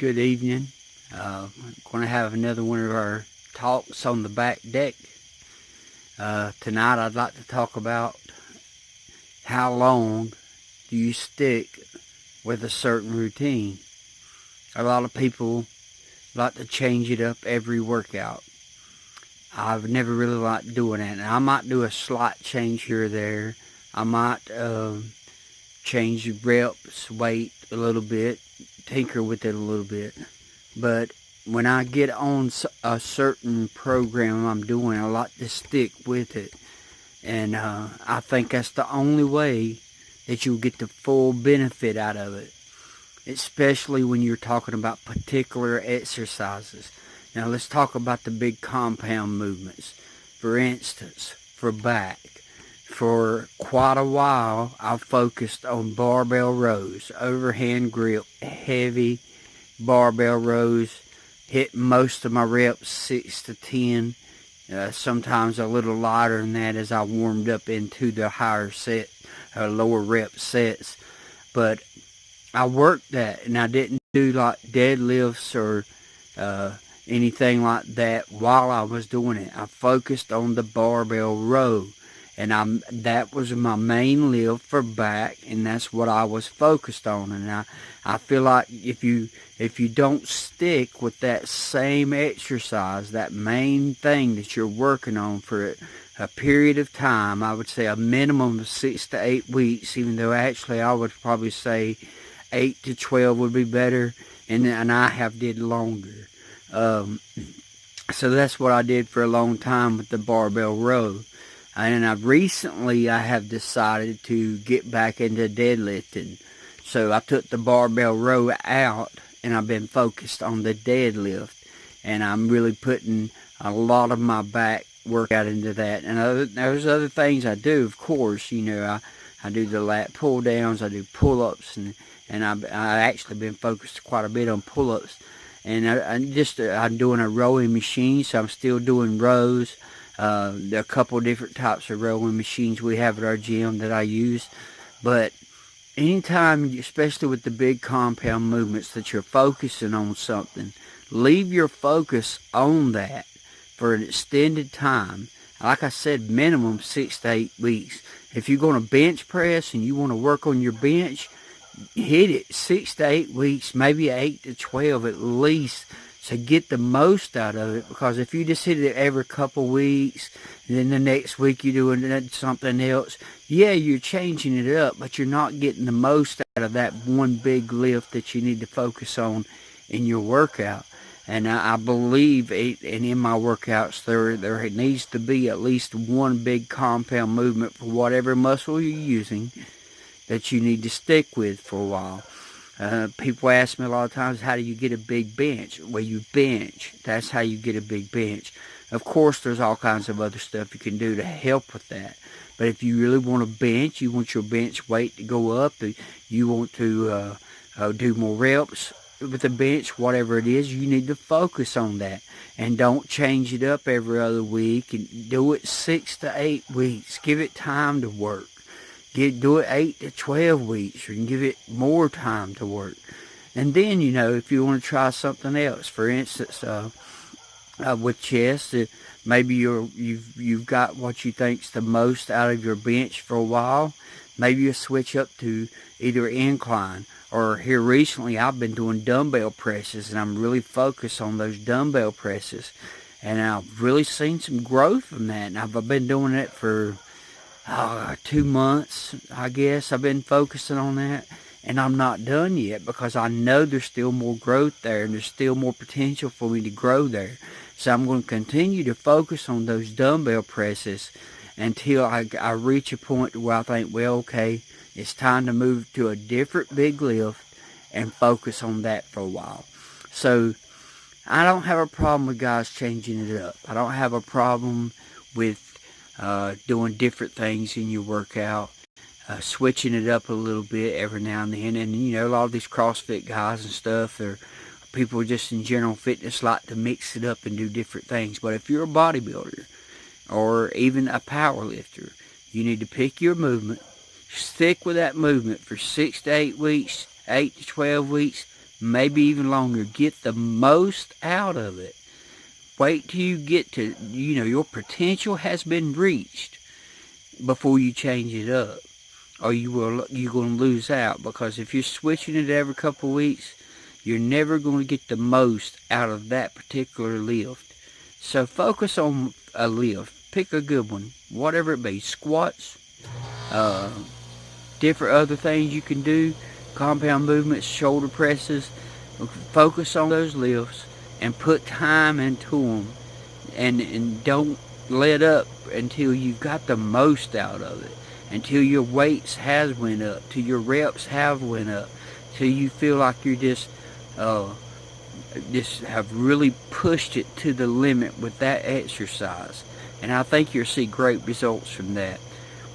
Good evening. Going to have another one of our talks on the back deck. Tonight I'd like to talk about how long do you stick with a certain routine. A lot of people like to change it up every workout. I've never really liked doing that. And I might do a slight change here or there. I might change reps, weight a little bit, tinker with it a little bit. But when I get on a certain program I'm doing, I like to stick with it. And I think that's the only way that you'll get the full benefit out of it, especially when you're talking about particular exercises. Now let's talk about the big compound movements. For instance, for back. For quite a while, I focused on barbell rows, overhand grip, heavy barbell rows, hit most of my reps 6 to 10, sometimes a little lighter than that as I warmed up into the higher set, lower rep sets. But I worked that, and I didn't do like deadlifts or anything like that while I was doing it. I focused on the barbell row, and that was my main lift for back, and that's what I was focused on. And I feel like if you don't stick with that same exercise, that main thing that you're working on for a period of time, I would say a minimum of 6 to 8 weeks, even though actually I would probably say 8 to 12 would be better, and I have did longer. So that's what I did for a long time with the barbell row. And I have decided to get back into deadlifting. So I took the barbell row out, and I've been focused on the deadlift. And I'm really putting a lot of my back workout into that. And there's other things I do, of course. You know, I do the lat pull downs, I do pull-ups, and I actually been focused quite a bit on pull-ups. And I'm doing a rowing machine, so I'm still doing rows. There are a couple of different types of rowing machines we have at our gym that I use. But anytime, especially with the big compound movements, that you're focusing on something, leave your focus on that for an extended time. Like I said, minimum 6 to 8 weeks. If you're going to bench press and you want to work on your bench, hit it 6 to 8 weeks, maybe 8 to 12 at least, to get the most out of it. Because if you just hit it every couple weeks, and then the next week you're doing something else, yeah, you're changing it up, but you're not getting the most out of that one big lift that you need to focus on in your workout. And I believe in my workouts there needs to be at least one big compound movement for whatever muscle you're using that you need to stick with for a while. People ask me a lot of times, how do you get a big bench? Well, you bench. That's how you get a big bench. Of course, there's all kinds of other stuff you can do to help with that. But if you really want to bench, you want your bench weight to go up, you want to do more reps with the bench, whatever it is, you need to focus on that. And don't change it up every other week, and do it 6 to 8 weeks. Give it time to work. Do it 8 to 12 weeks, or you can give it more time to work. And then, you know, if you want to try something else, for instance, with chest, maybe you've got what you think's the most out of your bench for a while. Maybe you switch up to either incline, or here recently I've been doing dumbbell presses, and I'm really focused on those dumbbell presses. And I've really seen some growth from that. And I've been doing it for 2 months, I guess. I've been focusing on that, and I'm not done yet, because I know there's still more growth there, and there's still more potential for me to grow there. So I'm going to continue to focus on those dumbbell presses until I reach a point where I think, well, okay, it's time to move to a different big lift and focus on that for a while. So I don't have a problem with guys changing it up. I don't have a problem with doing different things in your workout, switching it up a little bit every now and then. And you know, a lot of these CrossFit guys and stuff, or people just in general fitness, like to mix it up and do different things. But if you're a bodybuilder or even a power lifter, you need to pick your movement, stick with that movement for 6 to 8 weeks, 8 to 12 weeks, maybe even longer. Get the most out of it. Wait till you get to, your potential has been reached before you change it up, or you're going to lose out, because if you're switching it every couple of weeks, you're never going to get the most out of that particular lift. So focus on a lift. Pick a good one, whatever it be. Squats, different other things you can do, compound movements, shoulder presses. Focus on those lifts and put time into them, and don't let up until you've got the most out of it, until your weights has went up, till your reps have went up, till you feel like you're just have really pushed it to the limit with that exercise. And I think you'll see great results from that.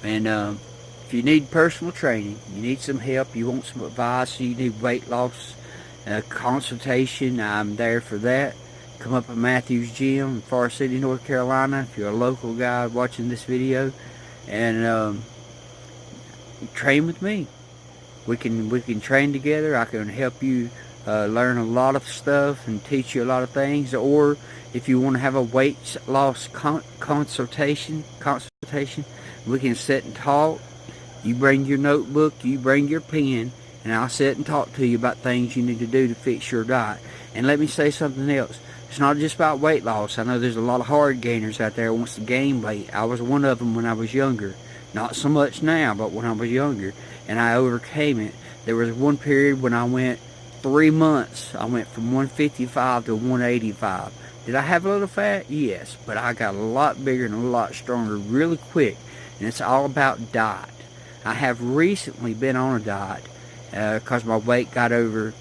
And if you need personal training, you need some help, you want some advice, you need weight loss consultation, I'm there for that. Come up at Matthews Gym in Forest City, North Carolina, if you're a local guy watching this video, and train with me. We can train together. I can help you learn a lot of stuff and teach you a lot of things. Or if you want to have a weight loss consultation, we can sit and talk. You bring your notebook, you bring your pen, and I'll sit and talk to you about things you need to do to fix your diet. And let me say something else. It's not just about weight loss. I know there's a lot of hard gainers out there who wants to gain weight. I was one of them when I was younger. Not so much now, but when I was younger. And I overcame it. There was one period when I went 3 months. I went from 155 to 185. Did I have a little fat? Yes. But I got a lot bigger and a lot stronger really quick. And it's all about diet. I have recently been on a diet because my weight got over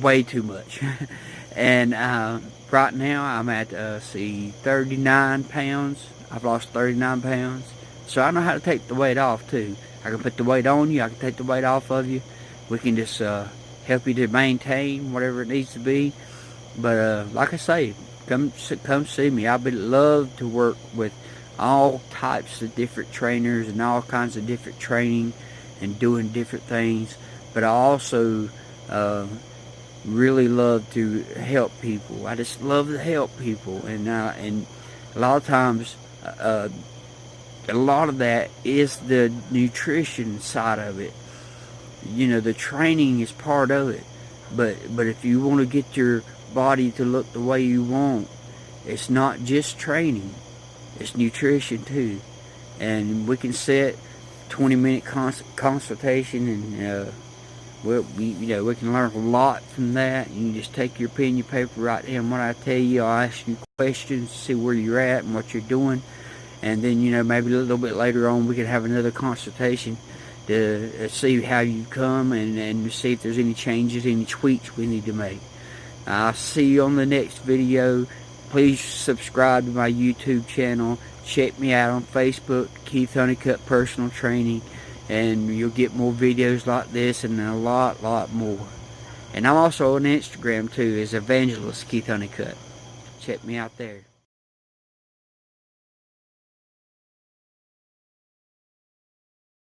way too much. And right now I'm at 39 pounds. I've lost 39 pounds. So I know how to take the weight off too. I can put the weight on you, I can take the weight off of you. We can just help you to maintain whatever it needs to be. But like I say, come see me. I would love to work with all types of different trainers and all kinds of different training and doing different things. But I also really love to help people. I just love to help people, and a lot of times a lot of that is the nutrition side of it. The training is part of it, but if you want to get your body to look the way you want, it's not just training, it's nutrition too. And we can set 20-minute consultation, and we can learn a lot from that. You just take your pen, your paper, write down what I tell you. I'll ask you questions, see where you're at and what you're doing, and then maybe a little bit later on we can have another consultation to see how you come and see if there's any changes, any tweaks we need to make. I'll see you on the next video. Please subscribe to my YouTube channel. Check me out on Facebook, Keith Honeycutt Personal Training, and you'll get more videos like this and a lot more. And I'm also on Instagram too as Evangelist Keith Honeycutt. Check me out there.